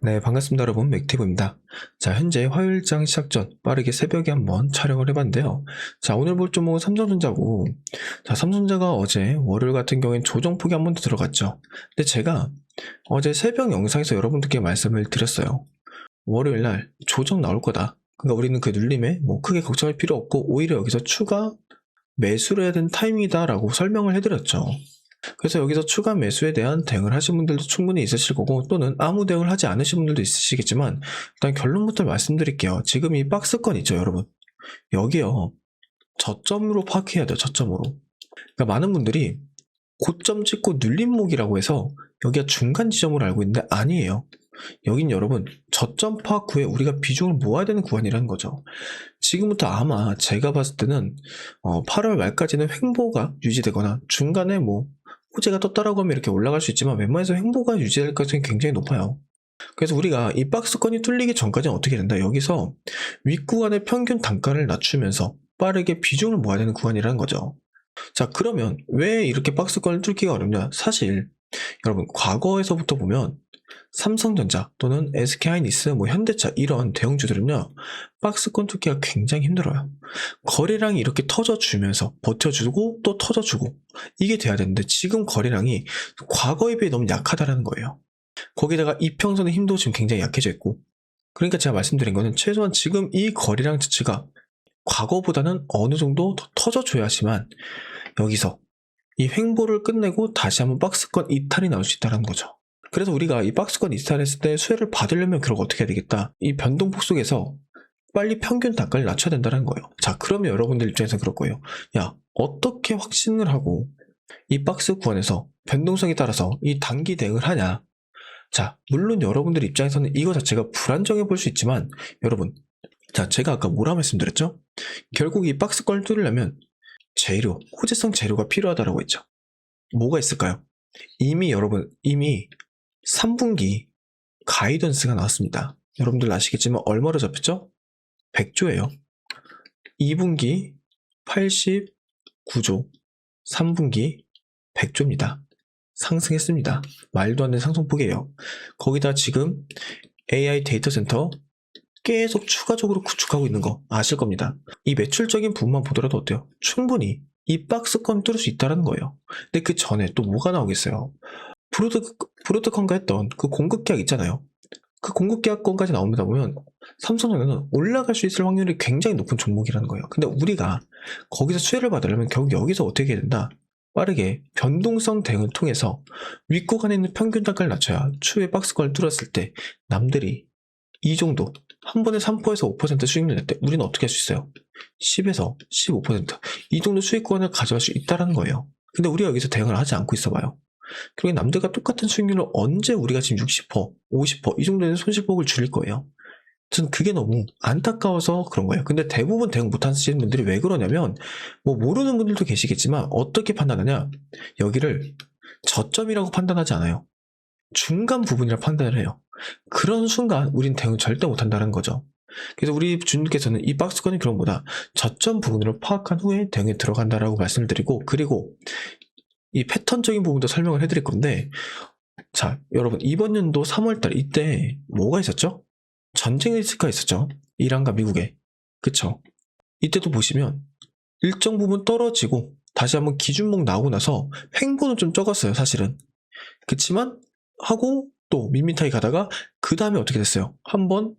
네, 반갑습니다 여러분. 맥티브입니다. 자, 현재 화요일장 시작 전 빠르게 새벽에 한번 촬영을 해봤는데요. 자, 오늘 볼 종목은 삼성전자고, 자, 삼성전자가 어제 월요일 같은 경우엔 조정폭이 한 번 더 들어갔죠. 근데 제가 어제 새벽 영상에서 여러분들께 말씀을 드렸어요. 월요일날 조정 나올 거다. 그러니까 우리는 그 눌림에 뭐 크게 걱정할 필요 없고 오히려 여기서 추가 매수를 해야 되는 타이밍이다 라고 설명을 해드렸죠. 그래서 여기서 추가 매수에 대한 대응을 하신 분들도 충분히 있으실 거고, 또는 아무 대응을 하지 않으신 분들도 있으시겠지만, 일단 결론부터 말씀드릴게요. 지금 이 박스권 있죠 여러분, 여기요 저점으로 파악해야 돼요. 저점으로. 그러니까 많은 분들이 고점 찍고 눌림목이라고 해서 여기가 중간 지점으로 알고 있는데 아니에요. 여긴 여러분 저점 파악 후에 우리가 비중을 모아야 되는 구간이라는 거죠. 지금부터 아마 제가 봤을 때는 8월 말까지는 횡보가 유지되거나 중간에 뭐 호재가 떴다라고 하면 이렇게 올라갈 수 있지만, 웬만해서 횡보가 유지될 가능성이 굉장히 높아요. 그래서 우리가 이 박스권이 뚫리기 전까지는 어떻게 된다, 여기서 윗구간의 평균 단가를 낮추면서 빠르게 비중을 모아야 되는 구간이라는 거죠. 자, 그러면 왜 이렇게 박스권을 뚫기가 어렵냐? 사실 여러분 과거에서부터 보면 삼성전자 또는 SK하이닉스, 뭐 현대차 이런 대형주들은요 박스권 뚫기가 굉장히 힘들어요. 거래량이 이렇게 터져주면서 버텨주고 또 터져주고 이게 돼야 되는데, 지금 거래량이 과거에 비해 너무 약하다라는 거예요. 거기다가 이평선의 힘도 지금 굉장히 약해져 있고, 그러니까 제가 말씀드린 거는 최소한 지금 이 거래량 자체가 과거보다는 어느 정도 더 터져줘야지만 여기서 이 횡보를 끝내고 다시 한번 박스권 이탈이 나올 수 있다는 거죠. 그래서 우리가 이 박스권 이탈했을 때 수혜를 받으려면 결국 어떻게 해야 되겠다, 이 변동폭 속에서 빨리 평균 단가를 낮춰야 된다는 거예요. 자, 그러면 여러분들 입장에서 그럴 거예요. 야, 어떻게 확신을 하고 이 박스 구간에서 변동성에 따라서 이 단기 대응을 하냐? 자, 물론 여러분들 입장에서는 이거 자체가 불안정해 볼 수 있지만, 여러분, 자, 제가 아까 뭐라 말씀드렸죠? 결국 이 박스권을 뚫으려면 재료, 호재성 재료가 필요하다고 했죠. 뭐가 있을까요? 이미 3분기 가이던스가 나왔습니다. 여러분들 아시겠지만 얼마로 잡혔죠? 100조예요. 2분기 89조, 3분기 100조입니다. 상승했습니다. 말도 안 되는 상승폭이에요. 거기다 지금 AI 데이터 센터 계속 추가적으로 구축하고 있는 거 아실 겁니다. 이 매출적인 부분만 보더라도 어때요? 충분히 이 박스권 뚫을 수 있다는 거예요. 근데 그 전에 또 뭐가 나오겠어요? 브로드컴과 했던 그 공급 계약 있잖아요. 그 공급 계약권까지 나옵니다 보면 삼성전자는 올라갈 수 있을 확률이 굉장히 높은 종목이라는 거예요. 근데 우리가 거기서 수혜를 받으려면 결국 여기서 어떻게 해야 된다? 빠르게 변동성 대응을 통해서 윗구간에 있는 평균 단가를 낮춰야 추후에 박스권을 뚫었을 때 남들이 이 정도 한 번에 3%에서 5% 수익률 낼 때 우리는 어떻게 할 수 있어요? 10에서 15%이 정도 수익 구간을 가져갈 수 있다는 거예요. 근데 우리가 여기서 대응을 하지 않고 있어봐요. 그리고 남들과 똑같은 수익률로 언제 우리가 지금 60%, 50%이 정도의 손실폭을 줄일 거예요? 전 그게 너무 안타까워서 그런 거예요. 근데 대부분 대응 못 하시는 분들이 왜 그러냐면, 뭐 모르는 분들도 계시겠지만 어떻게 판단하냐, 여기를 저점이라고 판단하지 않아요. 중간 부분이라 판단을 해요. 그런 순간 우린 대응 절대 못한다는 거죠. 그래서 우리 주님께서는 이 박스권의 그런 보다 저점 부분으로 파악한 후에 대응에 들어간다라고 말씀을 드리고, 그리고 이 패턴적인 부분도 설명을 해드릴 건데, 자, 여러분 이번 연도 3월달 이때 뭐가 있었죠? 전쟁 리스크가 있었죠. 이란과 미국에. 그쵸? 이때도 보시면 일정 부분 떨어지고 다시 한번 기준목 나오고 나서 횡보는 좀 적었어요 사실은. 그치만 하고 또 밋밋하게 가다가 그 다음에 어떻게 됐어요? 한번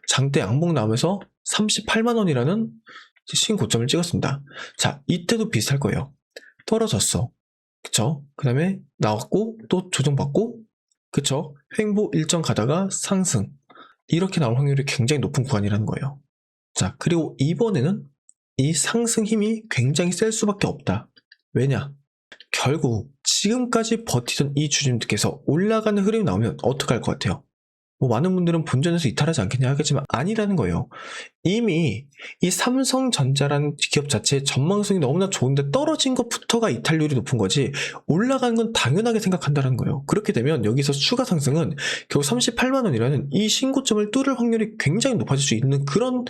장대 양봉 나오면서 38만원이라는 신고점을 찍었습니다. 자, 이때도 비슷할 거예요. 떨어졌어. 그쵸? 그 다음에 나왔고 또 조정받고, 그쵸? 횡보 일정 가다가 상승, 이렇게 나올 확률이 굉장히 높은 구간이라는 거예요. 자, 그리고 이번에는 이 상승 힘이 굉장히 셀 수밖에 없다. 왜냐? 결국 지금까지 버티던 이 주주님들께서 올라가는 흐름이 나오면 어떡할 것 같아요? 뭐 많은 분들은 본전에서 이탈하지 않겠냐 하겠지만 아니라는 거예요. 이미 이 삼성전자라는 기업 자체의 전망성이 너무나 좋은데 떨어진 것부터가 이탈률이 높은 거지, 올라가는 건 당연하게 생각한다는 거예요. 그렇게 되면 여기서 추가 상승은 결국 38만원이라는 이 신고점을 뚫을 확률이 굉장히 높아질 수 있는 그런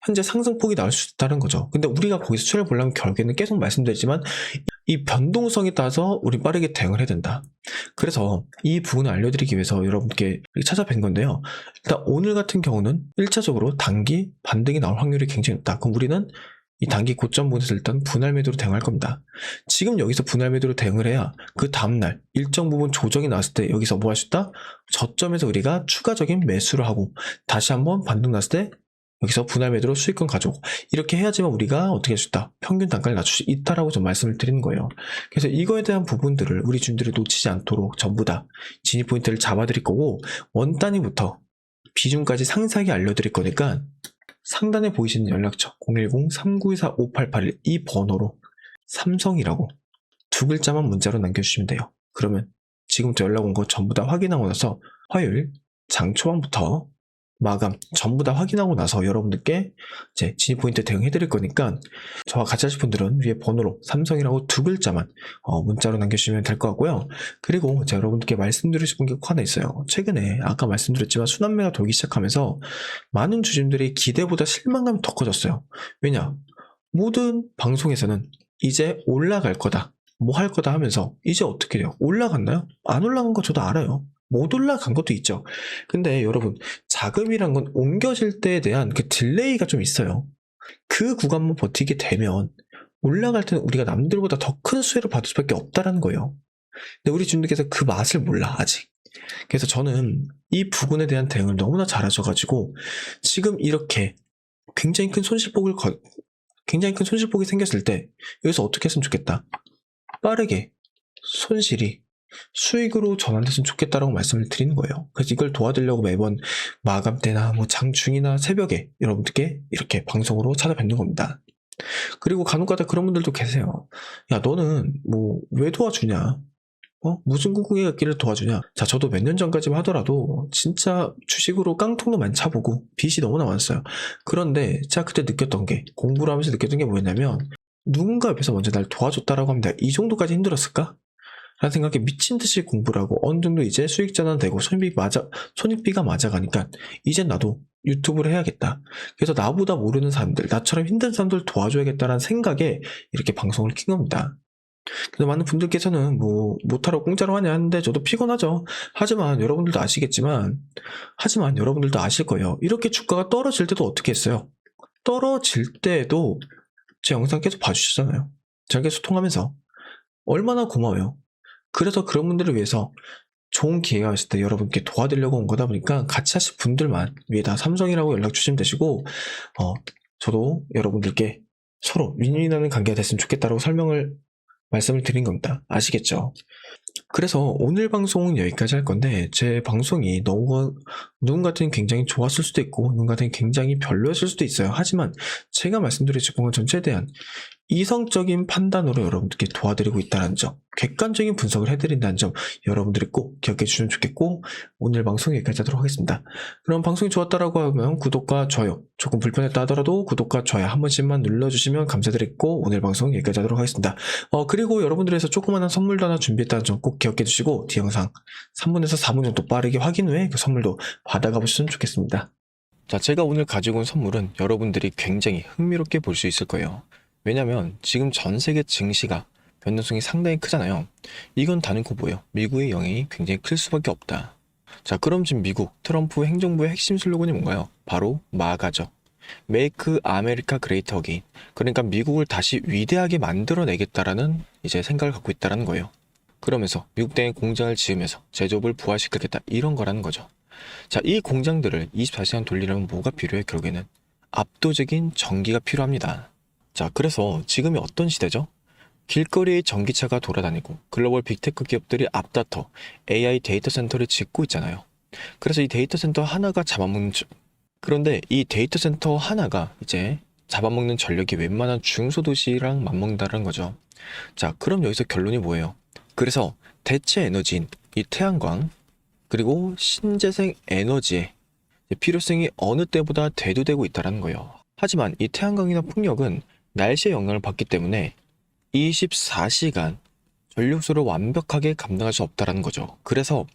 현재 상승폭이 나올 수 있다는 거죠. 근데 우리가 거기서 수혜를 보려면 결국에는 계속 말씀드리지만 이 변동성에 따라서 우리 빠르게 대응을 해야 된다. 그래서 이 부분을 알려드리기 위해서 여러분께 찾아뵌 건데요. 일단 오늘 같은 경우는 1차적으로 단기 반등이 나올 확률이 굉장히 높다. 그럼 우리는 이 단기 고점 부분에서 일단 분할 매도로 대응할 겁니다. 지금 여기서 분할 매도로 대응을 해야 그 다음날 일정 부분 조정이 나왔을 때 여기서 뭐 할 수 있다? 저점에서 우리가 추가적인 매수를 하고 다시 한번 반등 났을 때 여기서 분할 매도로 수익권 가져오고 이렇게 해야지만 우리가 어떻게 할 수 있다? 평균 단가를 낮출 수 있다라고 좀 말씀을 드리는 거예요. 그래서 이거에 대한 부분들을 우리 주인들이 놓치지 않도록 전부 다 진입 포인트를 잡아드릴 거고 원 단위부터 비중까지 상세하게 알려드릴 거니까 상단에 보이시는 연락처 010-3924-5881 이 번호로 삼성이라고 두 글자만 문자로 남겨주시면 돼요. 그러면 지금부터 연락 온 거 전부 다 확인하고 나서 화요일 장 초반부터 마감 전부 다 확인하고 나서 여러분들께 이제 진입 포인트 대응해드릴 거니까 저와 같이 하실 분들은 위에 번호로 삼성이라고 두 글자만 문자로 남겨주시면 될 것 같고요. 그리고 제가 여러분들께 말씀드리고 싶은 게 하나 있어요. 최근에 아까 말씀드렸지만 순환매가 돌기 시작하면서 많은 주주님들이 기대보다 실망감이 더 커졌어요. 왜냐? 모든 방송에서는 이제 올라갈 거다, 뭐 할 거다 하면서 이제 어떻게 돼요? 올라갔나요? 안 올라간 거 저도 알아요. 못 올라간 것도 있죠. 근데 여러분 자금이란 건 옮겨질 때에 대한 그 딜레이가 좀 있어요. 그 구간만 버티게 되면 올라갈 때는 우리가 남들보다 더 큰 수혜를 받을 수밖에 없다라는 거예요. 근데 우리 주님께서 그 맛을 몰라 아직. 그래서 저는 이 부분에 대한 대응을 너무나 잘하셔가지고 지금 이렇게 굉장히 큰 손실폭이 생겼을 때 여기서 어떻게 했으면 좋겠다. 빠르게 손실이 수익으로 전환됐으면 좋겠다라고 말씀을 드리는 거예요. 그래서 이걸 도와드리려고 매번 마감 때나 뭐 장중이나 새벽에 여러분들께 이렇게 방송으로 찾아뵙는 겁니다. 그리고 간혹가다 그런 분들도 계세요. 야, 너는 뭐 왜 도와주냐? 무슨 궁극의 길을 도와주냐? 자, 저도 몇 년 전까지만 하더라도 진짜 주식으로 깡통도 많이 차보고 빚이 너무나 많았어요. 그런데 제가 그때 느꼈던 게, 공부를 하면서 느꼈던 게 뭐였냐면 누군가 옆에서 먼저 날 도와줬다라고 하면 내가 이 정도까지 힘들었을까? 라는 생각에 미친 듯이 공부를 하고 어느 정도 이제 수익 전환되고 손익비가 맞아가니까 이젠 나도 유튜브를 해야겠다. 그래서 나보다 모르는 사람들, 나처럼 힘든 사람들 도와줘야겠다라는 생각에 이렇게 방송을 킨 겁니다. 근데 많은 분들께서는 뭐 못하러 공짜로 하냐 하는데 저도 피곤하죠. 하지만 여러분들도 아실 거예요. 이렇게 주가가 떨어질 때도 어떻게 했어요? 떨어질 때도 제 영상 계속 봐주시잖아요. 제가 계속 통하면서 얼마나 고마워요. 그래서 그런 분들을 위해서 좋은 기회가 있을 때 여러분께 도와드리려고 온 거다 보니까 같이 하실 분들만 위에다 삼성이라고 연락 주시면 되시고 저도 여러분들께 서로 윈윈하는 관계가 됐으면 좋겠다라고 말씀을 드린 겁니다. 아시겠죠? 그래서 오늘 방송은 여기까지 할 건데 제 방송이 누군가한테는 굉장히 좋았을 수도 있고 누군가한테는 굉장히 별로였을 수도 있어요. 하지만 제가 말씀드린 증권 전체에 대한 이성적인 판단으로 여러분들께 도와드리고 있다는 점, 객관적인 분석을 해드린다는 점 여러분들이 꼭 기억해 주시면 좋겠고 오늘 방송 여기까지 하도록 하겠습니다. 그럼 방송이 좋았다라고 하면 구독과 좋아요, 조금 불편했다 하더라도 구독과 좋아요 한 번씩만 눌러주시면 감사드리겠고 오늘 방송 여기까지 하도록 하겠습니다. 그리고 여러분들에서 조그마한 선물도 하나 준비했다는 점 꼭 기억해 주시고 뒤 영상 3분에서 4분 정도 빠르게 확인 후에 그 선물도 받아가 보시면 좋겠습니다. 자, 제가 오늘 가지고 온 선물은 여러분들이 굉장히 흥미롭게 볼 수 있을 거예요. 왜냐면 지금 전 세계 증시가 변동성이 상당히 크잖아요. 이건 다른코 뭐예요? 미국의 영향이 굉장히 클 수밖에 없다. 자, 그럼 지금 미국 트럼프 행정부의 핵심 슬로건이 뭔가요? 바로 마가죠. Make America Great Again. 그러니까 미국을 다시 위대하게 만들어내겠다라는 이제 생각을 갖고 있다는 거예요. 그러면서 미국 땅에 공장을 지으면서 제조업을 부활시키겠다 이런 거라는 거죠. 자, 이 공장들을 24시간 돌리려면 뭐가 필요해? 결국에는 압도적인 전기가 필요합니다. 자, 그래서 지금이 어떤 시대죠? 길거리에 전기차가 돌아다니고 글로벌 빅테크 기업들이 앞다퉈 AI 데이터 센터를 짓고 있잖아요. 그래서 이 데이터 센터 하나가 그런데 이 데이터 센터 하나가 이제 잡아먹는 전력이 웬만한 중소도시랑 맞먹는다는 거죠. 자, 그럼 여기서 결론이 뭐예요? 그래서 대체 에너지인 이 태양광 그리고 신재생 에너지의 필요성이 어느 때보다 대두되고 있다는 거예요. 하지만 이 태양광이나 풍력은 날씨의 영향을 받기 때문에 24시간 전력수를 완벽하게 감당할 수 없다는 거죠. 그래서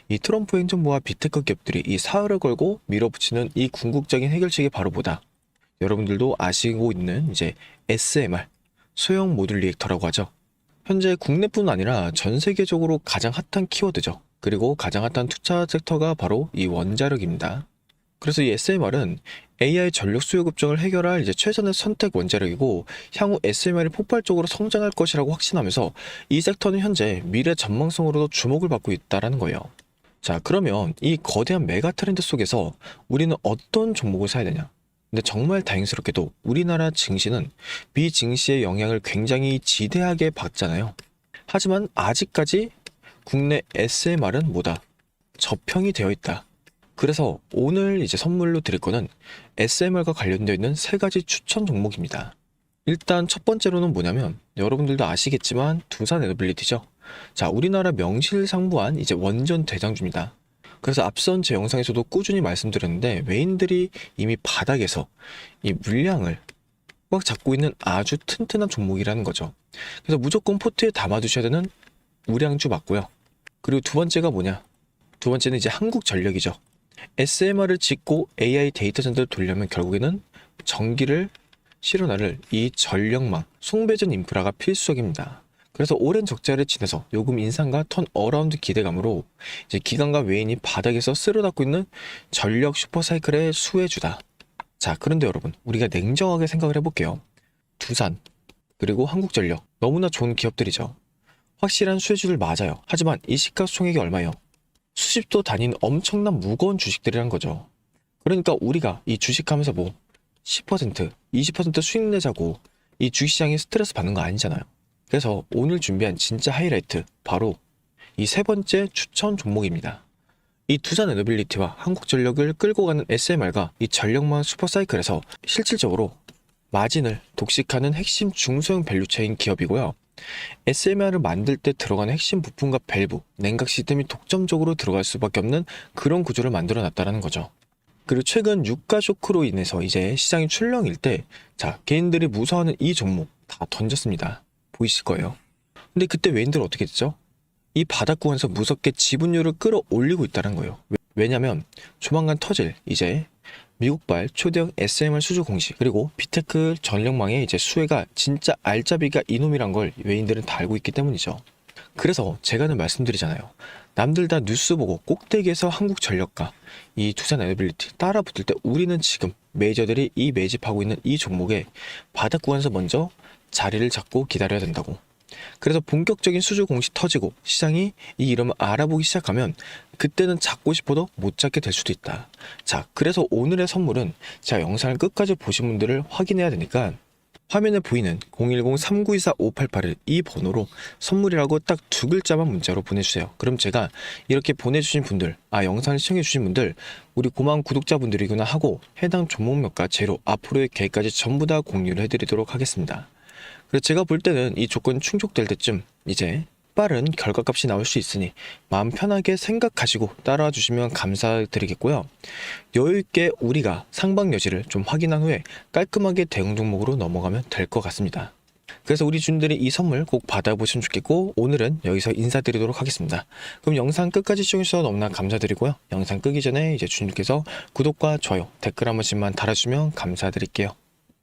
이 트럼프 행정부와 빅테크 기업들이 이 사활을 걸고 밀어붙이는 이 궁극적인 해결책이 바로 뭐다? 여러분들도 아시고 있는 이제 SMR, 소형 모듈 리액터라고 하죠. 현재 국내뿐 아니라 전 세계적으로 가장 핫한 키워드죠. 그리고 가장 핫한 투자 섹터가 바로 이 원자력입니다. 그래서 이 SMR은 AI 전력 수요 급증을 해결할 이제 최선의 선택 원자력이고 향후 SMR이 폭발적으로 성장할 것이라고 확신하면서 이 섹터는 현재 미래 전망성으로도 주목을 받고 있다는 거예요. 자, 그러면 이 거대한 메가 트렌드 속에서 우리는 어떤 종목을 사야 되냐? 근데 정말 다행스럽게도 우리나라 증시는 비증시의 영향을 굉장히 지대하게 받잖아요. 하지만 아직까지 국내 SMR은 뭐다? 저평이 되어 있다. 그래서 오늘 이제 선물로 드릴 거는 SMR과 관련되어 있는 3가지 추천 종목입니다. 일단 첫 번째로는 뭐냐면 여러분들도 아시겠지만 두산에너빌리티죠. 자, 우리나라 명실상부한 이제 원전 대장주입니다. 그래서 앞선 제 영상에서도 꾸준히 말씀드렸는데 외인들이 이미 바닥에서 이 물량을 꽉 잡고 있는 아주 튼튼한 종목이라는 거죠. 그래서 무조건 포트에 담아두셔야 되는 우량주 맞고요. 그리고 두 번째가 뭐냐? 두 번째는 이제 한국전력이죠. SMR을 짓고 AI 데이터 센터를 돌려면 결국에는 전기를 실어나를 이 전력망, 송배전 인프라가 필수적입니다. 그래서 오랜 적자를 지내서 요금 인상과 턴어라운드 기대감으로 이제 기관과 외인이 바닥에서 쓸어담고 있는 전력 슈퍼사이클의 수혜주다. 자, 그런데 여러분, 우리가 냉정하게 생각을 해볼게요. 두산, 그리고 한국전력, 너무나 좋은 기업들이죠. 확실한 수혜주들 맞아요. 하지만 이 시가총액이 얼마예요? 수십조 단위는 엄청난 무거운 주식들이란 거죠. 그러니까 우리가 이 주식하면서 뭐 10%, 20% 수익 내자고 이 주식시장에 스트레스 받는 거 아니잖아요. 그래서 오늘 준비한 진짜 하이라이트, 바로 이 3번째 추천 종목입니다. 이 두산에너빌리티와 한국전력을 끌고 가는 SMR과 이 전력망 슈퍼사이클에서 실질적으로 마진을 독식하는 핵심 중소형 밸류체인 기업이고요. SMR을 만들 때 들어가는 핵심 부품과 밸브, 냉각 시스템이 독점적으로 들어갈 수밖에 없는 그런 구조를 만들어 놨다는 거죠. 그리고 최근 유가 쇼크로 인해서 이제 시장이 출렁일 때, 자, 개인들이 무서워하는 이 종목 다 던졌습니다. 보이실 거예요. 근데 그때 외인들 어떻게 됐죠? 이 바닥 구간에서 무섭게 지분율을 끌어올리고 있다는 거예요. 왜냐면 조만간 터질 이제 미국발 초대형 SMR 수주 공시, 그리고 비테크 전력망의 이제 수혜가 진짜 알짜비가 이놈이란 걸 외인들은 다 알고 있기 때문이죠. 그래서 제가 늘 말씀드리잖아요. 남들 다 뉴스 보고 꼭대기에서 한국전력과 이 두산에너빌리티 따라 붙을 때 우리는 지금 메이저들이 이 매집하고 있는 이 종목에 바닥 구간에서 먼저 자리를 잡고 기다려야 된다고. 그래서 본격적인 수주 공시 터지고 시장이 이 이름을 알아보기 시작하면 그때는 잡고 싶어도 못 잡게 될 수도 있다. 자, 그래서 오늘의 선물은 제가 영상을 끝까지 보신 분들을 확인해야 되니까 화면에 보이는 010-3924-5881 이 번호로 선물이라고 딱 2글자만 문자로 보내주세요. 그럼 제가 이렇게 보내주신 분들, 영상을 시청해주신 분들, 우리 고마운 구독자분들이구나 하고 해당 종목명과 재료, 앞으로의 계획까지 전부 다 공유를 해드리도록 하겠습니다. 그래서 제가 볼 때는 이 조건 충족될 때쯤 이제 빠른 결과값이 나올 수 있으니 마음 편하게 생각하시고 따라와 주시면 감사드리겠고요. 여유있게 우리가 상방 여지를 좀 확인한 후에 깔끔하게 대응 종목으로 넘어가면 될 것 같습니다. 그래서 우리 주님들이 이 선물 꼭 받아보시면 좋겠고, 오늘은 여기서 인사드리도록 하겠습니다. 그럼 영상 끝까지 시청해주셔서 너무나 감사드리고요. 영상 끄기 전에 이제 주님께서 구독과 좋아요, 댓글 한 번씩만 달아주시면 감사드릴게요.